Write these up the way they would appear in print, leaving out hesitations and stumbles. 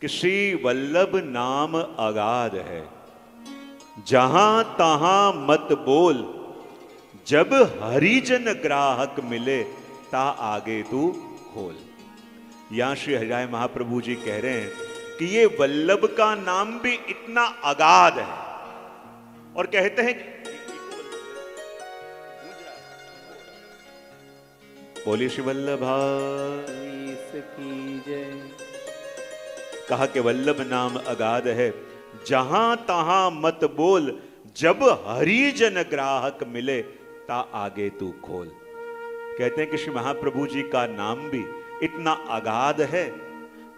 कि श्री वल्लभ नाम अगाध है, जहां तहां मत बोल, जब हरिजन ग्राहक मिले ता आगे तू खोल। यहां श्री हरिराय महाप्रभु जी कह रहे हैं कि ये वल्लभ का नाम भी इतना अगाध है, और कहते हैं बोलिए श्री वल्लभाई की जय। कहा कि वल्लभ नाम अगाध है, जहां तहां मत बोल, जब हरिजन ग्राहक मिले ता आगे तू खोल। कहते हैं कि श्री महाप्रभु जी का नाम भी इतना अगाध है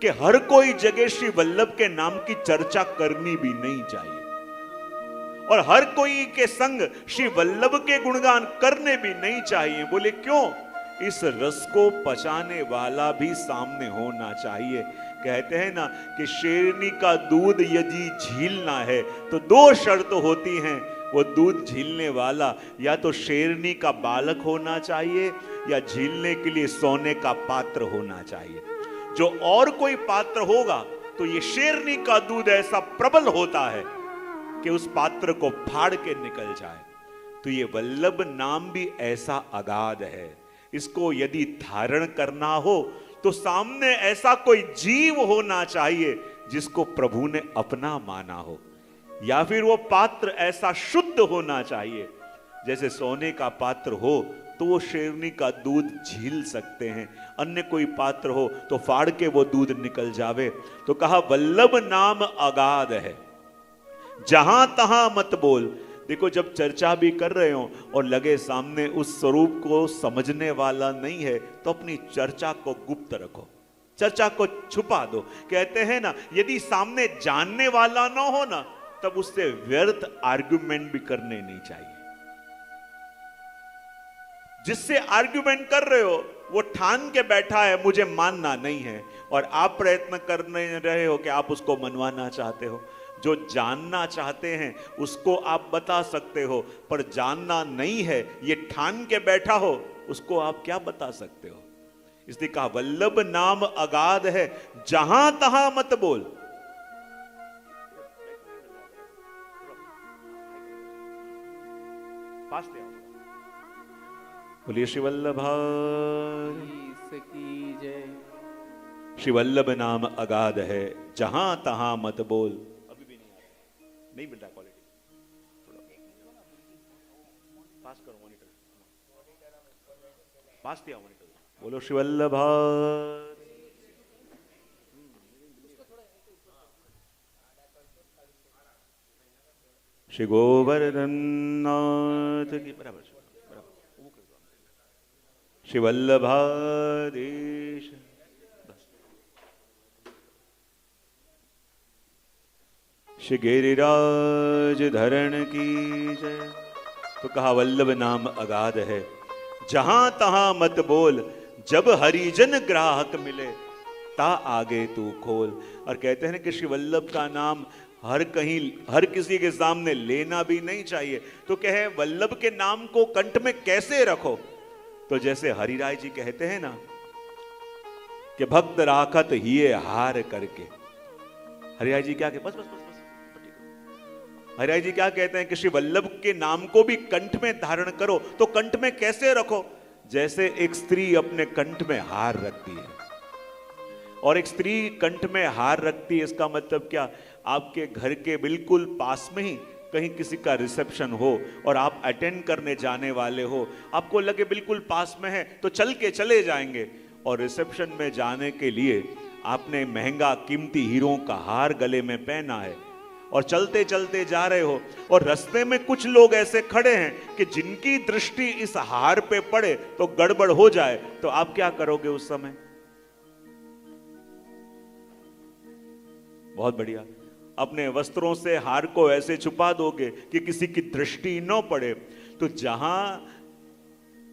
कि हर कोई जगह श्री वल्लभ के नाम की चर्चा करनी भी नहीं चाहिए, और हर कोई के संग श्री वल्लभ के गुणगान करने भी नहीं चाहिए। बोले क्यों? इस रस को पचाने वाला भी सामने होना चाहिए। कहते हैं ना कि शेरनी का दूध यदि झीलना है तो दो शर्त होती हैं। वो दूध झीलने वाला या तो शेरनी का बालक होना चाहिए, या झीलने के लिए सोने का पात्र होना चाहिए। जो और कोई पात्र होगा तो ये शेरनी का दूध ऐसा प्रबल होता है कि उस पात्र को फाड़ के निकल जाए। तो ये वल्लभ नाम भी ऐसा अगाध है, इसको यदि धारण करना हो तो सामने ऐसा कोई जीव होना चाहिए जिसको प्रभु ने अपना माना हो, या फिर वो पात्र ऐसा शुद्ध होना चाहिए। जैसे सोने का पात्र हो तो वो शेरनी का दूध झील सकते हैं, अन्य कोई पात्र हो तो फाड़ के वो दूध निकल जावे। तो कहा वल्लभ नाम अगाध है, जहां तहां मत बोल। देखो, जब चर्चा भी कर रहे हो और लगे सामने उस स्वरूप को समझने वाला नहीं है तो अपनी चर्चा को गुप्त रखो, चर्चा को छुपा दो। कहते हैं ना, यदि सामने जानने वाला ना हो ना तब उससे व्यर्थ आर्ग्यूमेंट भी करने नहीं चाहिए। जिससे आर्ग्यूमेंट कर रहे हो वो ठान के बैठा है मुझे मानना नहीं है, और आप प्रयत्न कर रहे हो कि आप उसको मनवाना चाहते हो। जो जानना चाहते हैं उसको आप बता सकते हो, पर जानना नहीं है ये ठान के बैठा हो उसको आप क्या बता सकते हो। इसलिए कहा वल्लभ नाम अगाध है, जहां तहां मत बोल। बोलिए श्री वल्लभाई की जय। श्री वल्लभ नाम अगाध है, जहां तहां मत बोल। नहीं मिल रहा क्वालिटी, पास करो मॉनिटर, पास दिया मॉनिटर। बोलो श्री वल्लभ। श्री गोवर्धन नाथ की बराबर श्री वल्लभाधीश। श्री गिरिराज धरण की जय। तो कहा वल्लभ नाम अगाध है, जहां तहां मत बोल, जब हरिजन ग्राहक मिले ता आगे तू खोल। और कहते हैं कि श्री वल्लभ का नाम हर कहीं हर किसी के सामने लेना भी नहीं चाहिए। तो कहे वल्लभ के नाम को कंठ में कैसे रखो? तो जैसे हरिराय जी कहते हैं ना कि भक्त राखत हिये हार करके। हरिराय जी क्या कहते, बस बस बस हरिराय जी क्या कहते हैं कि श्री वल्लभ के नाम को भी कंठ में धारण करो। तो कंठ में कैसे रखो? जैसे एक स्त्री अपने कंठ में हार रखती है, और एक स्त्री कंठ में हार रखती है, इसका मतलब क्या? आपके घर के बिल्कुल पास में ही कहीं किसी का रिसेप्शन हो और आप अटेंड करने जाने वाले हो, आपको लगे बिल्कुल पास में है तो चल के चले जाएंगे, और रिसेप्शन में जाने के लिए आपने महंगा कीमती हीरों का हार गले में पहना है और चलते चलते जा रहे हो, और रास्ते में कुछ लोग ऐसे खड़े हैं कि जिनकी दृष्टि इस हार पे पड़े तो गड़बड़ हो जाए, तो आप क्या करोगे उस समय? बहुत बढ़िया, अपने वस्त्रों से हार को ऐसे छुपा दोगे कि किसी की दृष्टि न पड़े। तो जहां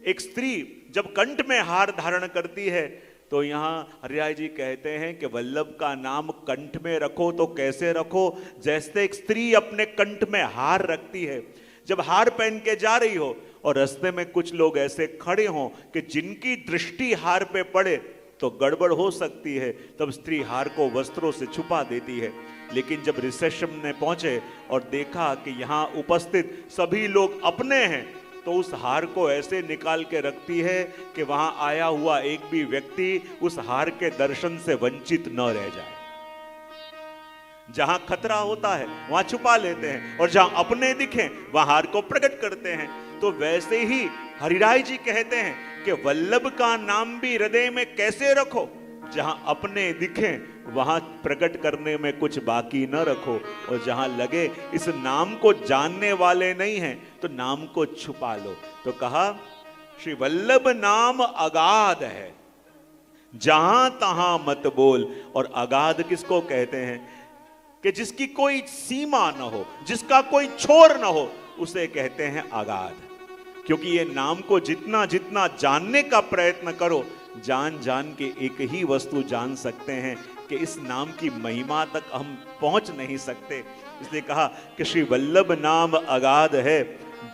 एक स्त्री जब कंठ में हार धारण करती है, तो यहां हरिराय जी कहते हैं कि वल्लभ का नाम कंठ में रखो। तो कैसे रखो? जैसे एक स्त्री अपने कंठ में हार रखती है, जब हार पहन के जा रही हो और रास्ते में कुछ लोग ऐसे खड़े हों कि जिनकी दृष्टि हार पे पड़े तो गड़बड़ हो सकती है, तब स्त्री हार को वस्त्रों से छुपा देती है। लेकिन जब रिसेप्शन में पहुंचे और देखा कि यहाँ उपस्थित सभी लोग अपने हैं, तो उस हार को ऐसे निकाल के रखती है कि वहां आया हुआ एक भी व्यक्ति उस हार के दर्शन से वंचित न रह जाए। जहां खतरा होता है वहां छुपा लेते हैं, और जहां अपने दिखें वहां हार को प्रकट करते हैं। तो वैसे ही हरिराय जी कहते हैं कि वल्लभ का नाम भी हृदय में कैसे रखो, जहां अपने दिखें वहां प्रकट करने में कुछ बाकी न रखो, और जहां लगे इस नाम को जानने वाले नहीं हैं तो नाम को छुपा लो। तो कहा श्री वल्लभ नाम अगाध है, जहां तहां मत बोल। और अगाध किसको कहते हैं? कि जिसकी कोई सीमा न हो, जिसका कोई छोर न हो, उसे कहते हैं अगाध। क्योंकि ये नाम को जितना जितना जानने का प्रयत्न करो, जान जान के एक ही वस्तु जान सकते हैं कि इस नाम की महिमा तक हम पहुंच नहीं सकते। इसलिए कहा कि श्री वल्लभ नाम अगाध है,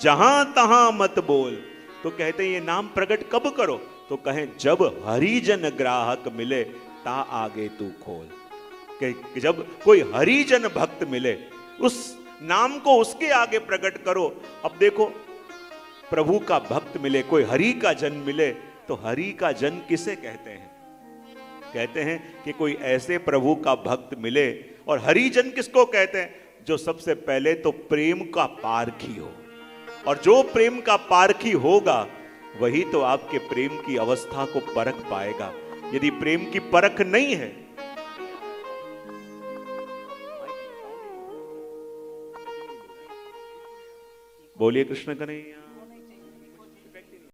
जहां तहां मत बोल। तो कहते हैं ये नाम प्रकट कब करो? तो कहें जब हरिजन ग्राहक मिले, ता आगे तू खोल। कि जब कोई हरिजन भक्त मिले, उस नाम को उसके आगे प्रकट करो। अब देखो, प्रभु का भक्त मिले, कोई हरि का जन मिले, तो हरि का जन किसे कहते हैं? कहते हैं कि कोई ऐसे प्रभु का भक्त मिले। और हरिजन किसको कहते हैं? जो सबसे पहले तो प्रेम का पारखी हो, और जो प्रेम का पारखी होगा वही तो आपके प्रेम की अवस्था को परख पाएगा। यदि प्रेम की परख नहीं है, बोलिए कृष्ण कन्हैया।